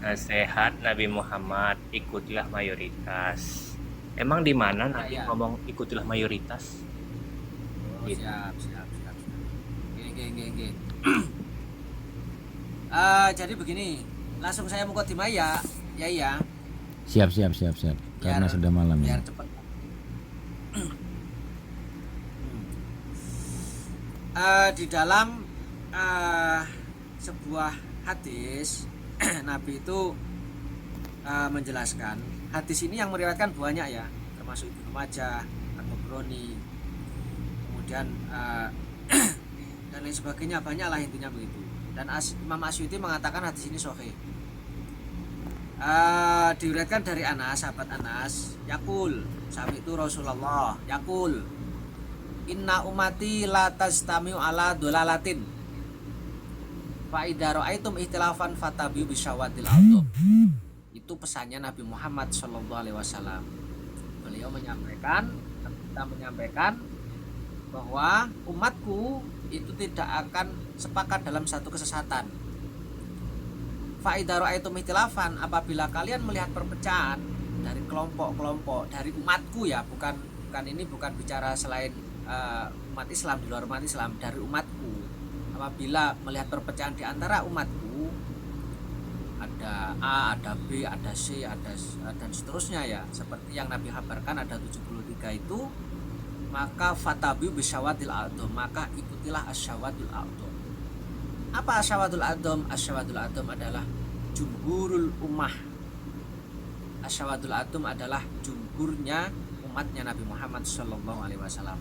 Nasihat Nabi Muhammad, ikutilah mayoritas. Emang di mana Ya, Nabi ya. ngomong ikutilah mayoritas? Oh, Gitu. siap, siap, siap, siap. Oke, oke, oke, oke. Jadi begini, langsung saya mukadimah ya, ya, ya, Siap, siap, siap, siap. Karena biar sudah malam biar ini. cepet. Di dalam eh, sebuah hadis, Nabi itu menjelaskan. Hadis ini yang meriwayatkan banyak ya, termasuk Ibnu Majah, At-Tabrani, kemudian dan lain sebagainya, banyak lah intinya begitu. Dan Imam Asyuti mengatakan hadis ini sahih. Diriwayatkan dari Anas, sahabat Anas, Yakul, sami itu Rasulullah, Yakul, Inna umati la tastamiu ala dolalatin. Fa idza ra'aitum ihtilafan fatabiu bisyawatil audhu. Itu pesannya Nabi Muhammad Shallallahu alaihi wasallam. Beliau menyampaikan, kita menyampaikan bahwa umatku itu tidak akan sepakat dalam satu kesesatan. Fa idza ra'aitum ihtilafan, apabila kalian melihat perpecahan dari kelompok-kelompok dari umatku ya, bukan ini bukan bicara selain umat Islam, di luar umat Islam, dari umatku. Apabila melihat perpecahan di antara umatku, ada A, ada B, ada C, ada dan seterusnya ya, seperti yang Nabi kabarkan ada 73 itu, maka fatabiu bisyawatil a'dham, maka ikutilah asyawatul a'dham. Apa asyawatul a'dham? Asyawatul a'dham adalah jumhurul ummah. Asyawatul a'dham adalah jumhurnya umatnya Nabi Muhammad Shallallahu alaihi wasallam.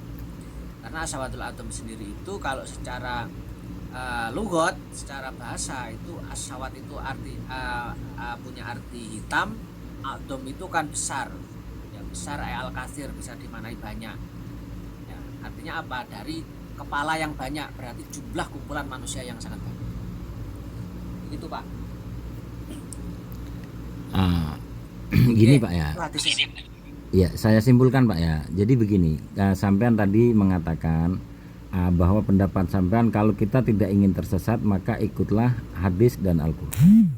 Karena asyawatul a'dham sendiri itu kalau secara lugot, secara bahasa itu asyawat itu arti punya arti hitam, a'dham itu kan besar. Ya, besar al katsir, bisa dimaknai banyak. Ya, artinya apa? Dari kepala yang banyak, berarti jumlah kumpulan manusia yang sangat banyak. Itu Pak. Ah, Oke, gini Pak ya. itu hadis ini. Ya, saya simpulkan Pak ya. Jadi begini, sampean tadi mengatakan bahwa pendapat sampean kalau kita tidak ingin tersesat maka ikutlah hadis dan Al-Qur'an.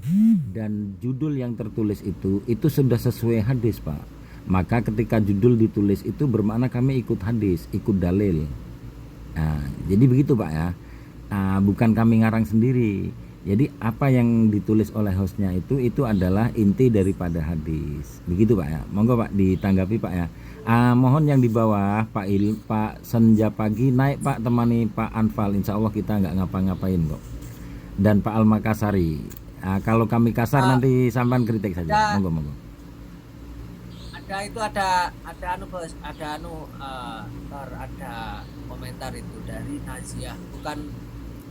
Dan judul yang tertulis itu sudah sesuai hadis Pak. Maka ketika judul ditulis itu bermakna kami ikut hadis, ikut dalil. Nah, jadi begitu Pak ya. Bukan kami ngarang sendiri. Jadi apa yang ditulis oleh hostnya itu adalah inti daripada hadis. Begitu Pak ya. Monggo Pak ditanggapi Pak ya. Mohon yang di bawah Pak Senja Pagi naik Pak, temani Pak Anfal. Insya Allah kita nggak ngapa-ngapain kok. Dan Pak Al Makassari. Kalau kami kasar Uh, nanti sampean kritik saja. ada Monggo monggo. ada anu bos, ada anu ada komentar itu dari Naziah,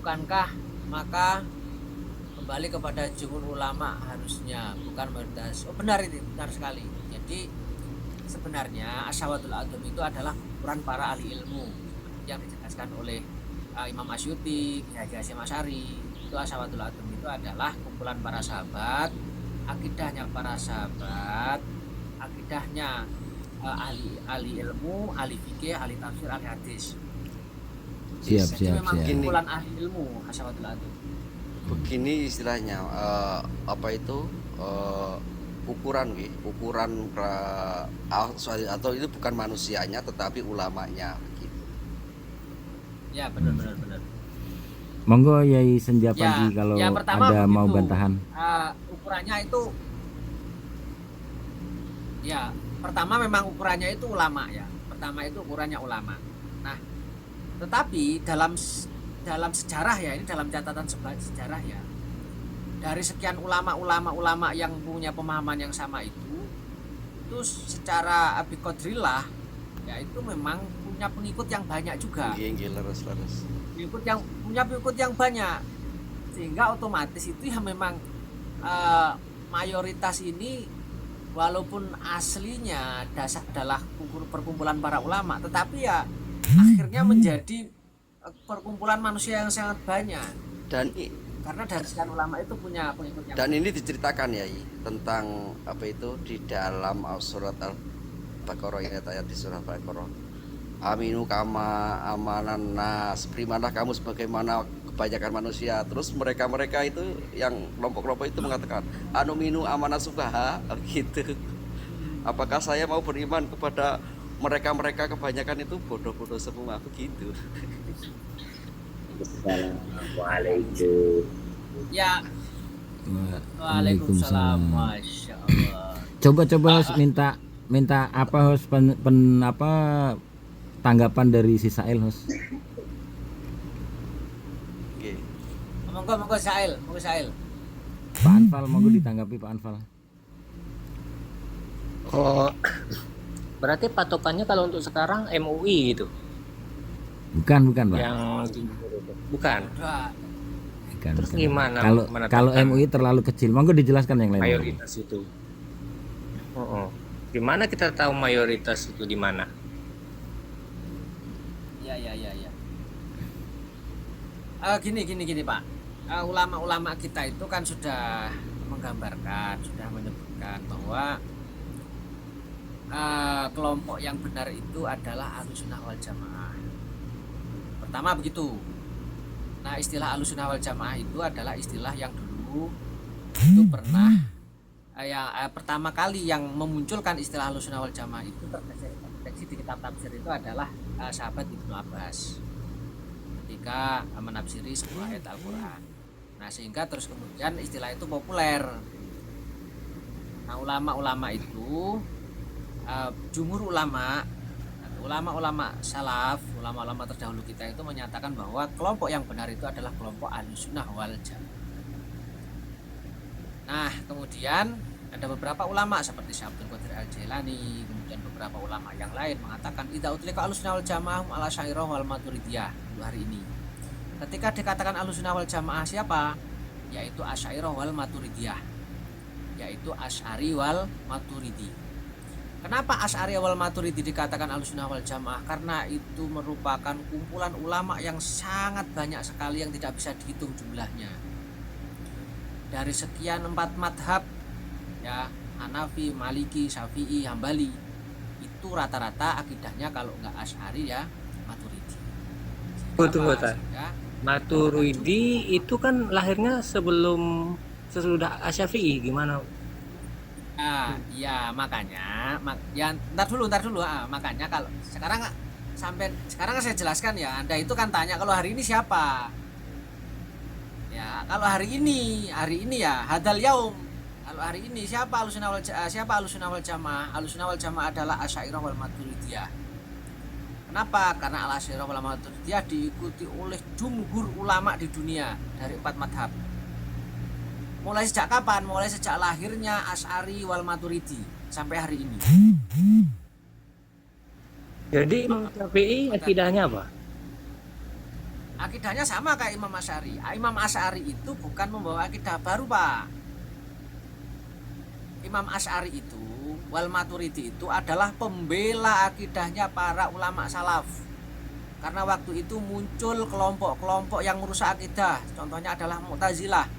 bukankah maka kembali kepada jumhur ulama harusnya, bukan mayoritas. Oh benar, ini benar sekali. Jadi sebenarnya asyawatul adum itu adalah ukuran para ahli ilmu yang dijelaskan oleh Imam Asyuti, Haji Hasyim Asy'ari. Itu asyawatul adum itu adalah kumpulan para sahabat, akidahnya para sahabat, akidahnya ahli ilmu, ahli fikih, ahli tafsir, ahli hadis. Siap Jadi siap memang siap. Begini, kumpulan ahli ilmu asyawatul adum. begini istilahnya, apa itu, ukuran ukuran atau itu bukan manusianya tetapi ulamanya gitu. Ya benar benar benar. Monggo Yai Senja Ya, Pagi yang kalau pertama ada mau begitu. bantahan. Ukurannya itu ya, pertama memang ukurannya itu ulama ya. Pertama itu ukurannya ulama. Nah, tetapi dalam sejarah ya, ini dalam catatan sejarah ya. Dari sekian ulama yang punya pemahaman yang sama itu secara biqadrillah ya, itu memang punya pengikut yang banyak juga. Nggih, leres. Pengikut yang banyak, sehingga otomatis itu ya memang mayoritas ini walaupun aslinya dasar adalah perkumpulan para ulama, tetapi ya akhirnya menjadi perkumpulan manusia yang sangat banyak, Dan karena dari sekian ulama itu punya pengikut yang dan banyak. ini diceritakan ya tentang apa itu di dalam surat Al-Baqarah, ayat di surat Al-Baqarah. Aminu kama amanan nas, berimanlah kamu sebagaimana kebanyakan manusia. Terus mereka itu yang kelompok-kelompok itu mengatakan anu minu amana subaha gitu. Apakah saya mau beriman kepada mereka kebanyakan itu bodoh-bodoh semua begitu. Assalamualaikum. Ya, waalaikumsalam. Masya Allah. Coba minta apa host tanggapan dari si Sail host. Oke. Monggo Sail. Pak Anfal monggo ditanggapi Pak Anfal. Oh, berarti patokannya kalau untuk sekarang MUI gitu. Bukan Pak. Bukan. Udah. Bukan, Terus bukan. gimana Kalau menetapkan MUI terlalu kecil, monggo dijelaskan yang lain. mayoritas itu? Di mana kita tahu mayoritas itu di mana? Ya. Gini Pak. Ulama-ulama kita itu kan sudah menggambarkan, sudah menyebutkan bahwa kelompok yang benar itu adalah Ahlussunnah wal Jamaah. Pertama begitu. Nah, istilah Ahlussunnah wal Jamaah itu adalah istilah yang dulu itu pernah pertama kali yang memunculkan istilah Ahlussunnah wal Jamaah itu terdeteksi di kitab tafsir itu adalah sahabat Ibnu Abbas ketika menafsiri sebuah ayat Al-Qur'an. Nah, sehingga terus kemudian istilah itu populer. Nah, ulama-ulama itu jumhur ulama salaf, ulama-ulama terdahulu kita itu menyatakan bahwa kelompok yang benar itu adalah kelompok Ahlussunnah wal Jamaah. Nah, kemudian ada beberapa ulama seperti Syekh Abdul Qadir Al-Jailani, kemudian beberapa ulama yang lain mengatakan idza utlika Ahlussunnah wal Jamaah ala Asy'ariyah wal Maturidiyah hari ini. Ketika dikatakan Ahlussunnah wal Jamaah siapa? Yaitu Asy'ariyah wal Maturidiyah. Yaitu Asy'ari wal Maturidi. Kenapa Asy'ari wal Maturidi dikatakan Ahlussunnah wal Jamaah? Karena itu merupakan kumpulan ulama yang sangat banyak sekali yang tidak bisa dihitung jumlahnya. Dari sekian 4 madhab ya, Hanafi, Maliki, Syafi'i, Hambali, itu rata-rata akidahnya kalau nggak Asy'ari ya Maturidi. Betul. Ya, Maturidi itu kan lahirnya sesudah Asy-Syafi'i gimana? ya makanya ntar dulu makanya kalau sekarang saya jelaskan ya. Anda itu kan tanya kalau hari ini siapa ya, kalau hari ini ya hadal yaum, kalau hari ini siapa Ahlussunnah wal Jamaah? Ahlussunnah wal Jamaah adalah Asy'ariyah wal Maturidiyah. Kenapa? Karena Asy'ariyah wal Maturidiyah diikuti oleh jumhur ulama di dunia dari 4 madhab. Mulai sejak kapan? Mulai sejak lahirnya Asy'ari wal Maturidi sampai hari ini. Jadi Imam Syafi'i akidahnya apa? Akidahnya sama kayak Imam Asy'ari. Imam Asy'ari itu bukan membawa akidah baru, Pak. Imam Asy'ari itu wal Maturidi itu adalah pembela akidahnya para ulama salaf. Karena waktu itu muncul kelompok-kelompok yang merusak akidah. Contohnya adalah Mu'tazilah.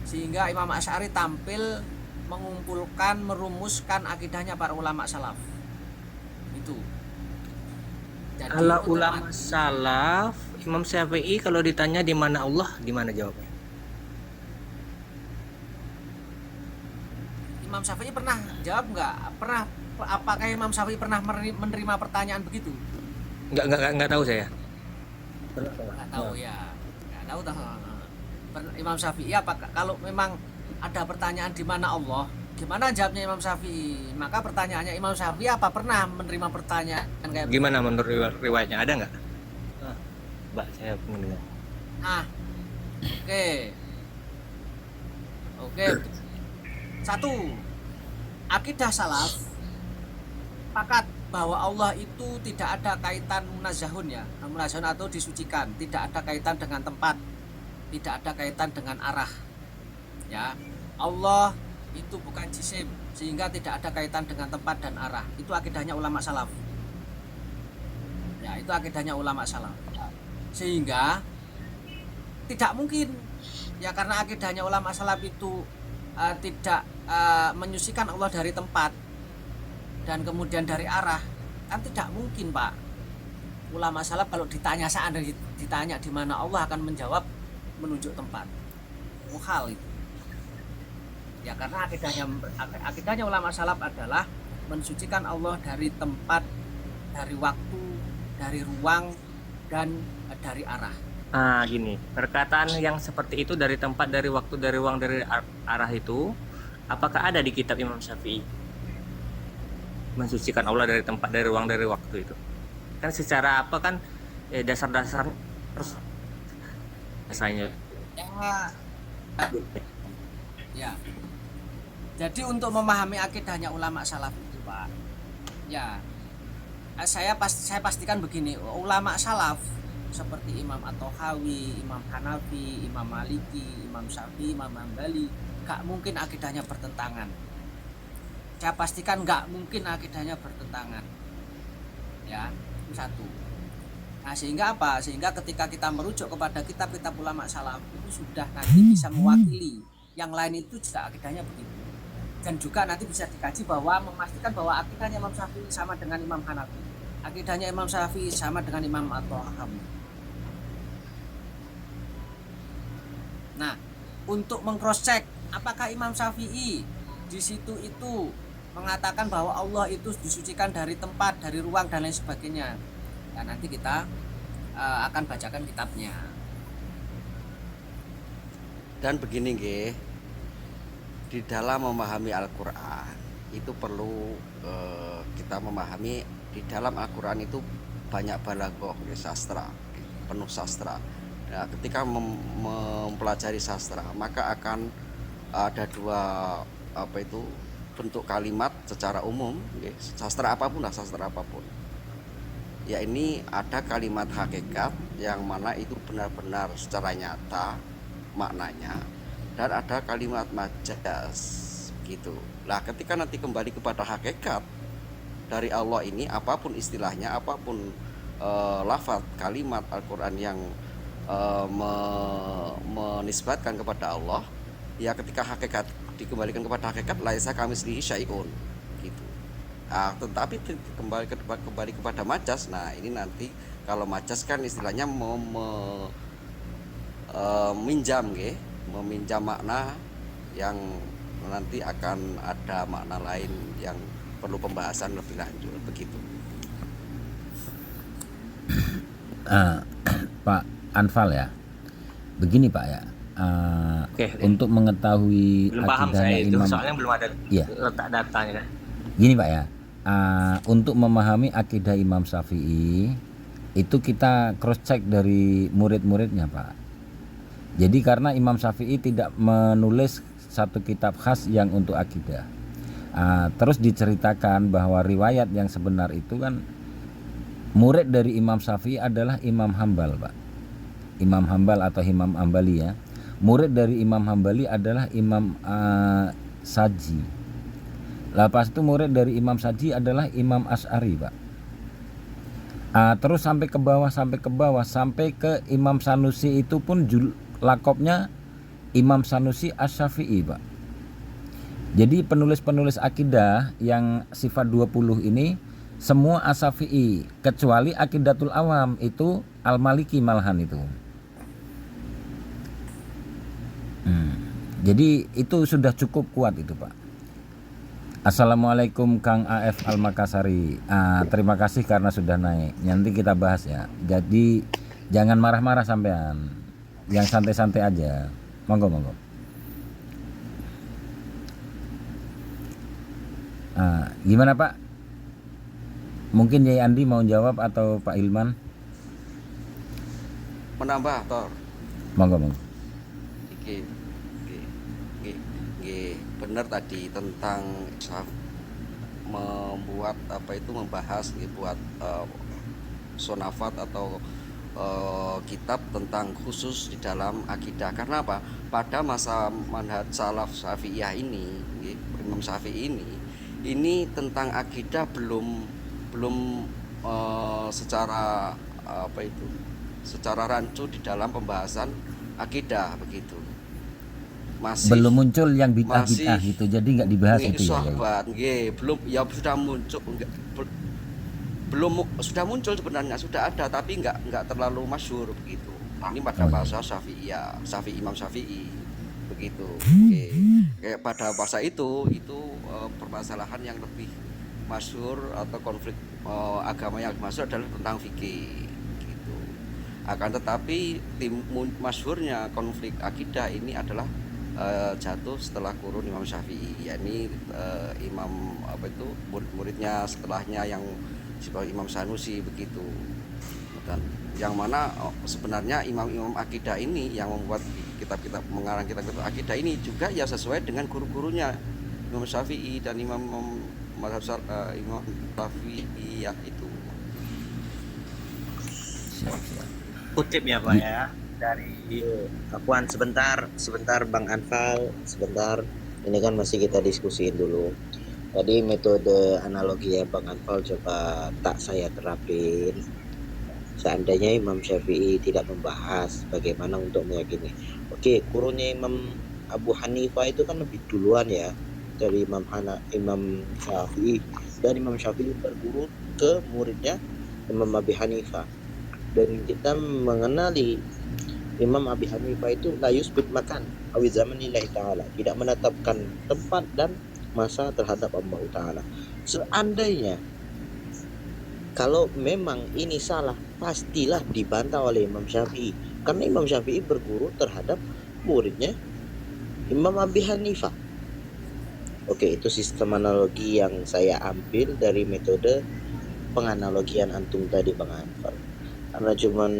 Sehingga Imam Asy'ari tampil mengumpulkan, merumuskan akidahnya para ulama salaf. Itu. Jadi Kalau ulama salaf, Imam Syafi'i kalau ditanya di mana Allah, di mana jawabnya? Imam Syafi'i pernah jawab nggak? Apakah Imam Syafi'i pernah menerima pertanyaan begitu? Nggak tahu saya. Nggak tahu ya. Nggak tahu. Imam Syafi'i kalau memang ada pertanyaan di mana Allah, gimana jawabnya Imam Syafi'i? Maka pertanyaannya Imam Syafi'i apa pernah menerima pertanyaan kayak Gimana menurut riwayatnya, ada nggak? Mbak, saya mendengar. Oke. 1. Akidah salaf sepakat bahwa Allah itu tidak ada kaitan munazahun ya. Munazahun atau disucikan, tidak ada kaitan dengan tempat, tidak ada kaitan dengan arah. Ya. Allah itu bukan jisim sehingga tidak ada kaitan dengan tempat dan arah. Itu akidahnya ulama salaf. Ya, itu akidahnya ulama salaf. Sehingga tidak mungkin ya, karena akidahnya ulama salaf itu tidak menyucikan Allah dari tempat dan kemudian dari arah, kan tidak mungkin, Pak. Ulama salaf kalau ditanya di mana Allah akan menjawab menunjuk tempat. Muhal itu. Ya karena akidahnya ulama salaf adalah mensucikan Allah dari tempat, dari waktu, dari ruang, dan dari arah. Nah, gini, perkataan yang seperti itu dari tempat, dari waktu, dari ruang, dari arah itu, apakah ada di kitab Imam Syafi'i? Mensucikan Allah dari tempat, dari ruang, dari waktu itu. Kan secara apa kan dasar-dasar rasanya. Ya. Jadi untuk memahami akidahnya ulama salaf itu, Pak. Ya. Saya pastikan begini, ulama salaf seperti Imam At-Tahawi, Imam Hanafi, Imam Maliki, Imam Syafi'i, Imam Hambali, gak mungkin akidahnya bertentangan. Saya pastikan gak mungkin akidahnya bertentangan. Ya, itu satu. Nah, sehingga apa? Sehingga ketika kita merujuk kepada kitab-kitab ulama salaf itu sudah nanti bisa mewakili. Yang lain itu juga akidahnya begitu. Dan juga nanti bisa dikaji bahwa memastikan bahwa akidahnya Imam Syafi'i sama dengan Imam Hanafi, akidahnya Imam Syafi'i sama dengan Imam At-Tahawi. Nah, untuk mengcross check apakah Imam Syafi'i di situ itu mengatakan bahwa Allah itu disucikan dari tempat, dari ruang dan lain sebagainya. Ya, nanti kita akan bacakan kitabnya. Dan begini nggih, di dalam memahami Al-Qur'an itu perlu kita memahami di dalam Al-Qur'an itu banyak balaghah, sastra, penuh sastra. Nah, ketika mempelajari sastra, maka akan ada dua bentuk kalimat secara umum, sastra apapun lah, sastra apapun. Ya, ini ada kalimat hakikat yang mana itu benar-benar secara nyata maknanya, dan ada kalimat majas gitu. Nah, ketika nanti kembali kepada hakikat dari Allah ini, apapun istilahnya, apapun lafaz kalimat Al-Qur'an yang menisbatkan kepada Allah, ya ketika hakikat dikembalikan kepada hakikat, laisa kamitslihi syai'un gitu. Nah, tetapi kembali kepada majas. Nah, ini nanti kalau majas kan istilahnya meminjam makna yang nanti akan ada makna lain yang perlu pembahasan lebih lanjut begitu. Pak Anfal ya, begini Pak ya, Oke. untuk mengetahui Belum paham saya akidahnya itu, Imam, soalnya belum ada Iya. letak datanya. gini Pak ya, untuk memahami akidah Imam Syafi'i itu kita cross check dari murid-muridnya Pak. Jadi karena Imam Syafi'i tidak menulis satu kitab khas yang untuk akidah, terus diceritakan bahwa riwayat yang sebenar itu kan murid dari Imam Syafi'i adalah Imam Hambal Pak. Imam Hambal atau Imam Hambali ya. Murid dari Imam Hambali adalah Imam Saji. Lepas itu murid dari Imam Saji adalah Imam Asy'ari Pak. Terus sampai ke bawah sampai ke Imam Sanusi, itu pun lakopnya Imam Sanusi Asy-Syafi'i Pak. Jadi penulis-penulis akidah yang sifat 20 ini semua Asy-Syafi'i, kecuali Aqidatul Awam itu Al-Maliki malahan itu. Jadi itu sudah cukup kuat itu Pak. Assalamualaikum Kang AF Al-Makassari. Terima kasih karena sudah naik. Nanti kita bahas ya. Jadi jangan marah-marah sampean. Yang santai-santai aja. Monggo. Gimana Pak? Mungkin Yai Andi mau jawab atau Pak Ilman? Menambah Tor. Monggo. Benar tadi tentang membuat membahas buat sonafat atau kitab tentang khusus di dalam akidah. Karena apa? Pada masa manhaj salaf Syafi'iyah ini, Imam Syafi'i ini tentang akidah belum secara secara rancu di dalam pembahasan akidah begitu. Masih Belum muncul yang bid'ah gitu, jadi nggak dibahas itu ya. Sahabat, belum, ya sudah muncul, belum sudah muncul sebenarnya, sudah ada tapi nggak terlalu masyhur begitu. Ini pada bahasa Syafi'iyah, Imam Syafi'i begitu. Oke. Kayak pada bahasa itu permasalahan yang lebih masyhur atau konflik agama yang masyhur adalah tentang fikih gitu. Akan tetapi masyhurnya konflik akidah ini adalah jatuh setelah kurun Imam Syafi'i, yakni Imam murid-muridnya setelahnya yang sebagai Imam Sanusi begitu. Dan yang mana sebenarnya imam-imam akidah ini yang membuat kitab-kitab, mengarang kitab-kitab akidah ini juga ya sesuai dengan guru-gurunya Imam Syafi'i dan Imam Syafi'iyah itu. Kutip ya Pak ya dari Akuan sebentar Bang Anfal, sebentar. Ini kan masih kita diskusiin dulu. Tadi metode analogi ya Bang Anfal coba tak saya terapin. Seandainya Imam Syafi'i tidak membahas bagaimana untuk meyakini. Oke, kurunnya Imam Abu Hanifah itu kan lebih duluan ya dari Imam Syafi'i. Dan Imam Syafi'i berguru ke muridnya Imam Abi Hanifah. Dan kita mengenali Imam Abi Hanifah itu la yusbit makan awi zamanillahi ta'ala, tidak menetapkan tempat dan masa terhadap Allah Ta'ala. Seandainya kalau memang ini salah, pastilah dibantah oleh Imam Syafi'i. Karena Imam Syafi'i berguru terhadap muridnya Imam Abi Hanifah. Oke, itu sistem analogi yang saya ambil dari metode penganalogian antum tadi Bang Anfal. Karena cuman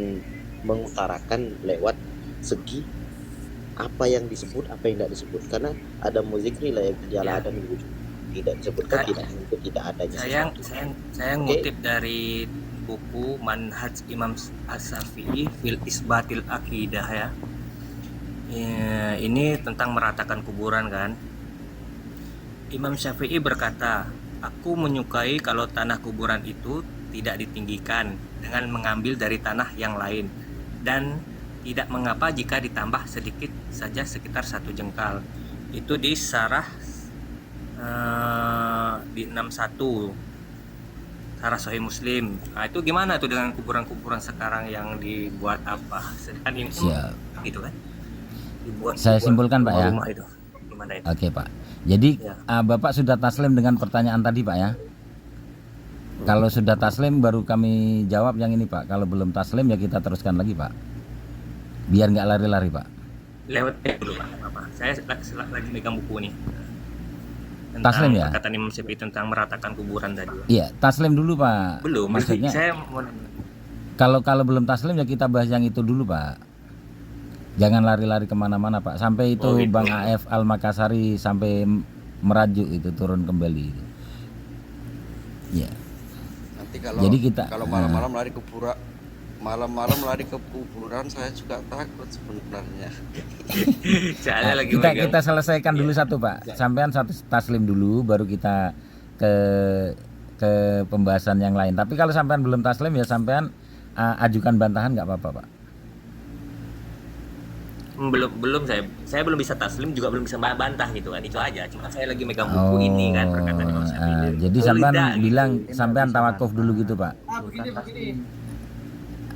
mengutarakan lewat segi apa yang disebut, apa yang tidak disebut. Karena ada muzikri lah yang terjala dan tidak disebutkan, tidak menuntut tidak adanya sesuatu. Saya ngutip dari buku Manhaj Imam As-Syafi'i fil Isbatil Aqidah ya. Ini tentang meratakan kuburan kan. Imam Syafi'i berkata, aku menyukai kalau tanah kuburan itu tidak ditinggikan dengan mengambil dari tanah yang lain, dan tidak mengapa jika ditambah sedikit saja sekitar 1 jengkal. Itu di Syarah di 61 Syarah Sahih Muslim. Nah, itu gimana tuh dengan kuburan-kuburan sekarang yang dibuat apa? Sedangkan ini gitu kan? Saya simpulkan Pak ya. Rumah itu. Gimana itu? Oke Pak. Jadi Ya. Bapak sudah taslim dengan pertanyaan tadi Pak ya. Kalau sudah taslim baru kami jawab yang ini Pak. Kalau belum taslim ya kita teruskan lagi Pak. Biar nggak lari-lari Pak. Lewat dulu Pak. Apa? Saya lagi megang buku nih. Taslim ya? Perkataan Imam Syafi'i tentang meratakan kuburan tadi. Iya, taslim dulu Pak. Belum. Maksudnya Saya mau kalau belum taslim ya kita bahas yang itu dulu Pak. Jangan lari-lari kemana-mana Pak. Sampai itu gitu. Bang AF Al-Makassari sampai merajuk itu turun kembali itu. Ya. Nanti kalau Jadi kita malam-malam lari ke kuburan saya juga takut sebenarnya. Soalnya lagi megang. kita selesaikan dulu satu Pak. Sampean satu taslim dulu baru kita ke pembahasan yang lain. Tapi kalau sampean belum taslim ya sampean ajukan bantahan nggak apa-apa Pak. Belum saya belum bisa taslim, juga belum bisa bantah gitu kan. Itu aja. Cuma saya lagi megang buku ini kan, perkataan Imam Syafi'i. Jadi sampean bilang sampean tawakuf dulu gitu Pak. Begini.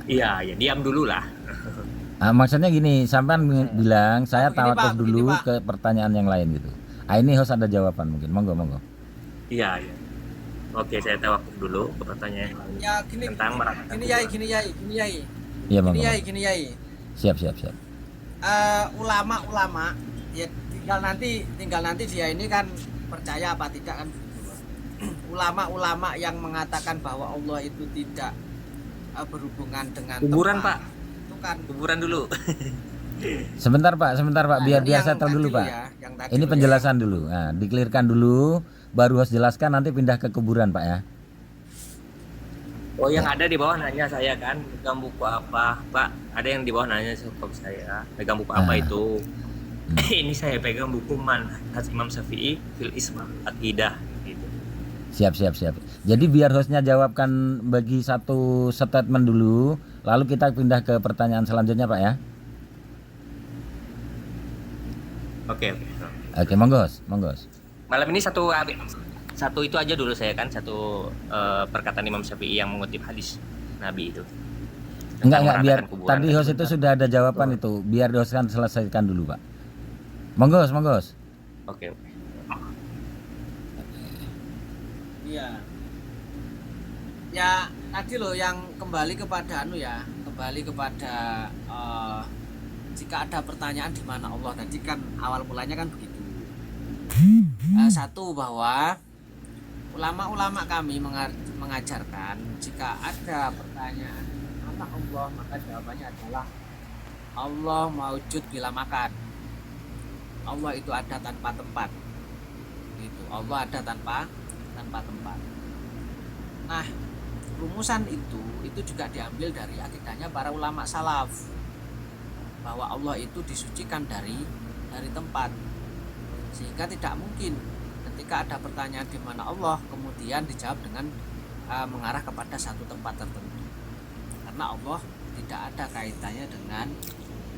Iya, ya diam dulu lah. Maksudnya gini, sampean bilang saya Begini, tawakuf Pak, dulu begini, Pak. ke pertanyaan yang lain gitu. Ini host ada jawaban mungkin. Monggo. Iya. Oke, saya tawakuf dulu ke pertanyaan yang lain. Ya gini. Tentang meratakan Gini Yai. Iya monggo. Gini Yai. Siap. Ulama ya tinggal nanti dia ini kan percaya apa tidak kan. Ulama-ulama yang mengatakan bahwa Allah itu tidak berhubungan dengan kuburan tempat, Pak. itu kan Kuburan dulu. Sebentar Pak, biar Jadi biar yang settle dulu tadi Pak. ya, yang tadi Ini dulu penjelasan dulu. Nah, dikelirkan dulu, baru host jelaskan nanti pindah ke kuburan Pak ya. Oh, yang ada di bawah nanya saya kan, megang buku apa, Pak? Ada yang di bawah nanya ke saya, megang buku apa itu? Ini saya pegang buku Manhaj Imam Syafi'i fil Isma Aqidah gitu. Siap. Jadi biar hostnya jawabkan bagi satu statement dulu, lalu kita pindah ke pertanyaan selanjutnya Pak ya. Oke. Oke, monggo host. Malam ini satu itu aja dulu saya kan, satu perkataan Imam Syafi'i yang mengutip hadis Nabi itu. Enggak biar meratakan kuburan tadi host itu sebentar. sudah ada jawaban itu. Biar host kan selesaikan dulu, Pak. Monggo, monggo. Host. Oke, oke. Iya. Ya tadi loh yang kembali kepada kembali kepada jika ada pertanyaan di mana Allah, tadi kan awal mulanya kan begitu. Satu, bahwa ulama-ulama kami mengajarkan jika ada pertanyaan mana Allah, maka jawabannya adalah Allah maujud bila makan. Allah itu ada tanpa tempat. Gitu. Allah ada tanpa tempat. Nah, rumusan itu juga diambil dari akidahnya para ulama salaf, bahwa Allah itu disucikan dari tempat, sehingga tidak mungkin ketika ada pertanyaan di mana Allah kemudian dijawab dengan mengarah kepada satu tempat tertentu, karena Allah tidak ada kaitannya dengan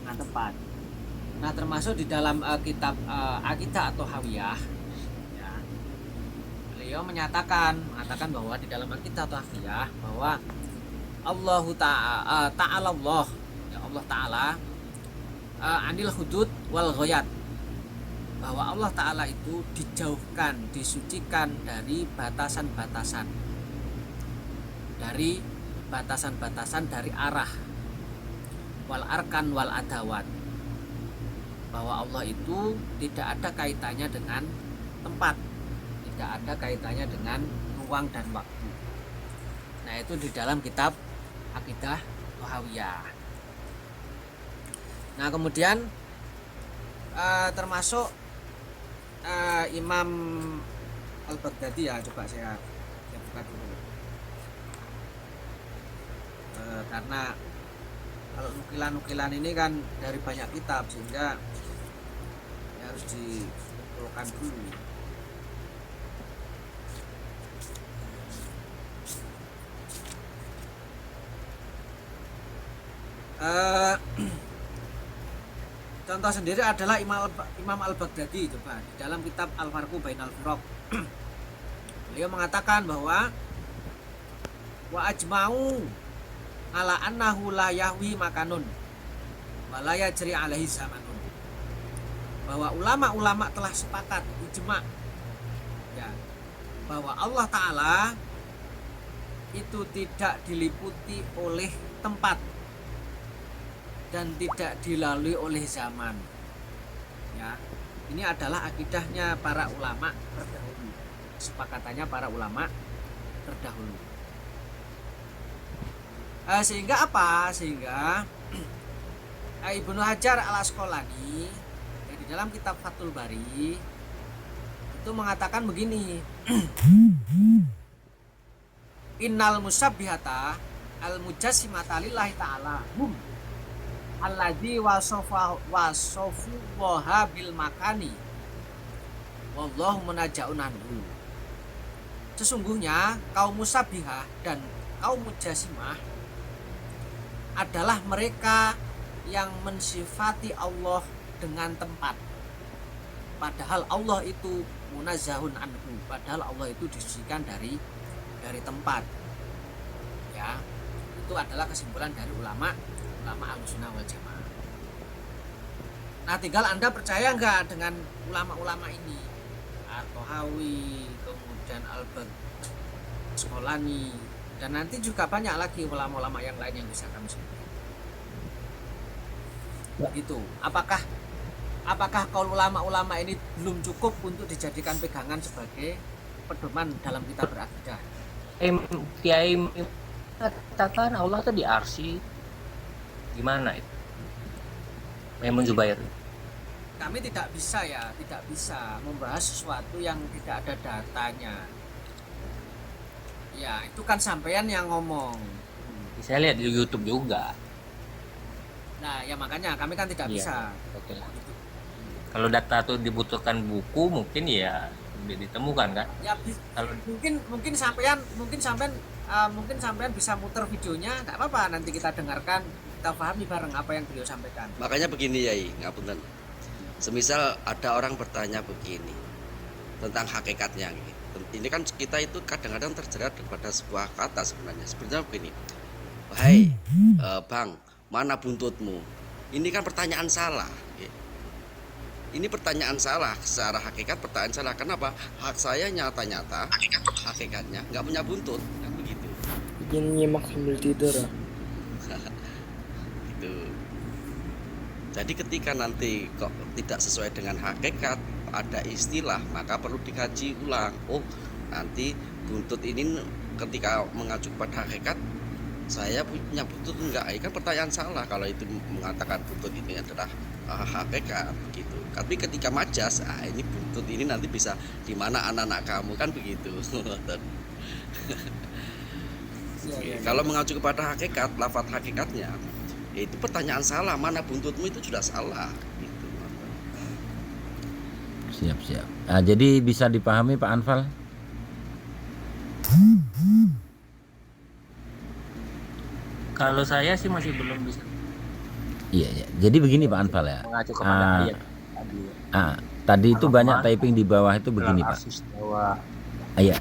tempat. Nah, termasuk di dalam kitab Aqidah atau Hawiyah, ya, beliau mengatakan bahwa di dalam Aqidah atau Hawiyah bahwa Allahu Ta'ala Allah, ya Allah Ta'ala anil hudud wal ghayat, bahwa Allah Ta'ala itu dijauhkan, disucikan dari batasan-batasan, dari arah, wal arkan wal adawat, bahwa Allah itu tidak ada kaitannya dengan tempat, tidak ada kaitannya dengan ruang dan waktu. Nah, itu di dalam kitab Aqidah Thahawiyah. Nah, kemudian termasuk Imam Al-Baghdadi, ya, coba saya buka dulu, karena kalau nukilan-nukilan ini kan dari banyak kitab, sehingga ya harus dikumpulkan dulu. Contoh sendiri adalah Imam Al-Baghdadi, coba di dalam kitab Al-Farqu Bainal Firaq. Beliau mengatakan bahwa wa ajma'u ala annahu la yahwi makanun wa la yajri alaihi zamanun, bahwa ulama-ulama telah sepakat ijma', ya, bahwa Allah Ta'ala itu tidak diliputi oleh tempat dan tidak dilalui oleh zaman, ya. Ini adalah akidahnya para ulama terdahulu, sepakatannya para ulama terdahulu. Sehingga apa? Sehingga Ibnu Hajar Al-Asqalani, ya, di dalam kitab Fathul Bari itu mengatakan begini, innal musabbihata al mujassimata lillahi ta'ala alladzi wasafullaha bil makani wallahu munajjaun anhu. Sesungguhnya kaum musabbihah dan kaum mujassimah adalah mereka yang mensifati Allah dengan tempat, padahal Allah itu munazzahun anhu, padahal Allah itu disucikan dari tempat, ya. Itu adalah kesimpulan dari ulama Ahlussunnah wal Jamaah. Nah, tinggal Anda percaya enggak dengan ulama-ulama ini, atau Hawi, kemudian Al-Asqalani, dan nanti juga banyak lagi ulama-ulama yang lain yang bisa kami sebutkan. Begitu. Apakah kaul ulama-ulama ini belum cukup untuk dijadikan pegangan sebagai pedoman dalam kita berakidah? Kiai katakan Allah tuh di arsy, gimana itu? Maimun Zubair. Kami tidak bisa membahas sesuatu yang tidak ada datanya. Ya, itu kan sampean yang ngomong. Saya lihat di YouTube juga. Nah, ya makanya kami kan tidak bisa. Oke lah. Kalau data tuh dibutuhkan buku, mungkin ya ditemukan kan? Ya, kalau mungkin sampean bisa muter videonya, nggak apa-apa, nanti kita dengarkan, kita pahami bareng apa yang beliau sampaikan. Makanya begini Yai, ngapunten. Semisal ada orang bertanya begini tentang hakikatnya gitu. Ini kan kita itu kadang-kadang terjerat kepada sebuah kata sebenarnya begini. "Hai, Bang, mana buntutmu?" Ini kan pertanyaan salah. Ini pertanyaan salah, secara hakikat pertanyaan salah. Kenapa? Hak saya nyata-nyata, hakikatnya nggak punya buntut, kan begitu. Bikin nyimak sambil tidur ya. Gitu. Jadi ketika nanti kok tidak sesuai dengan hakikat, ada istilah, maka perlu dikaji ulang. Oh, nanti buntut ini ketika mengacu pada hakikat, saya punya buntut enggak? Ini kan pertanyaan salah kalau itu mengatakan buntut ini adalah hakikat begitu. Tapi ketika majas, ini buntut ini nanti bisa di mana anak-anak kamu, kan begitu. Kalau mengacu kepada hakikat, lafadz hakikatnya, itu pertanyaan salah. Mana buntutmu itu sudah salah. Gitu. Siap. Nah, jadi bisa dipahami Pak Anfal? Kalau saya sih masih belum bisa Iya. Jadi begini Pak Anfal ya. mengacu kepada ayat tadi. Tadi itu Kalau banyak mana? typing di bawah itu begini Dalam Pak. arti istiwa. Iya.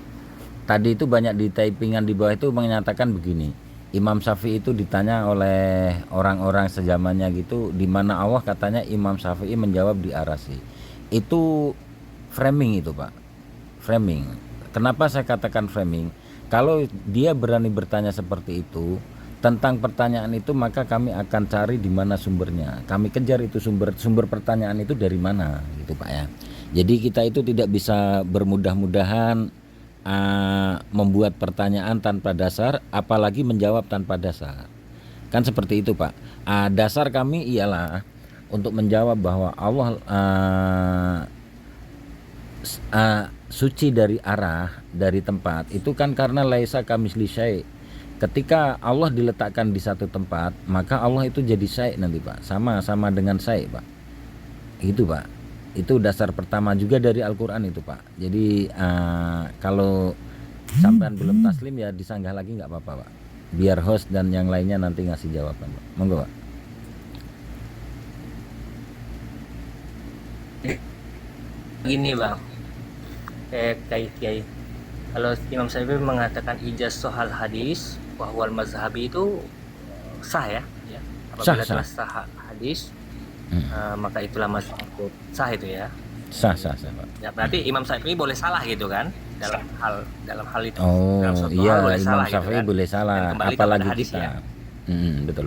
Tadi itu banyak di typingan di bawah itu menyatakan begini. Imam Syafi'i itu ditanya oleh orang-orang sejamannya gitu, di mana Allah katanya Imam Syafi'i menjawab di Arasy. Itu framing itu Pak. Framing. Kenapa saya katakan framing? Kalau dia berani bertanya seperti itu tentang pertanyaan itu, maka kami akan cari di mana sumbernya. Kami kejar itu sumber pertanyaan itu dari mana gitu Pak ya. Jadi kita itu tidak bisa bermudah-mudahan membuat pertanyaan tanpa dasar, apalagi menjawab tanpa dasar. Kan seperti itu Pak. Dasar kami ialah untuk menjawab bahwa Allah suci dari arah, dari tempat. Itu kan karena laisa kamisli syai'. Ketika Allah diletakkan di satu tempat, maka Allah itu jadi syai' nanti Pak. Sama dengan syai' Pak. Itu Pak. Itu dasar pertama juga dari Al-Quran itu Pak. Jadi kalau sampean belum taslim ya disanggah lagi nggak apa-apa Pak. Biar host dan yang lainnya nanti ngasih jawaban Pak. Monggo Pak. Gini Bang, Kiai. Kalau Imam Syafi'i mengatakan ijaz sohal hadis wahwal mazhabi itu sah ya. Apabila Sah. telah sah hadis, maka itulah mazhab sah itu ya. Sah Pak. Ya berarti Imam Syafi'i boleh salah gitu kan dalam hal itu. Oh Dalam suatu iya, hal boleh Imam salah Syafi'i gitu kan. boleh salah, Dan kembali apalagi kepada hadis, kita. ya. Betul.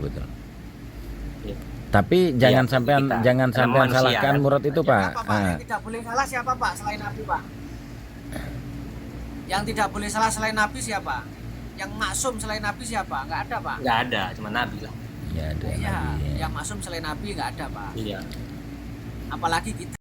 Iya. Tapi jangan Iya, sampean kita. jangan Karena sampean manusia, salahkan kan. murad itu Pak. Siapa, Pak? Yang tidak boleh salah siapa Pak selain Nabi Pak? Yang tidak boleh salah selain Nabi siapa? Yang maksum selain Nabi siapa? Nggak ada Pak. Nggak ada, cuma Nabi lah. Ya ada Iya, Nabi. yang maksum selain Nabi nggak ada Pak. Iya. Apalagi kita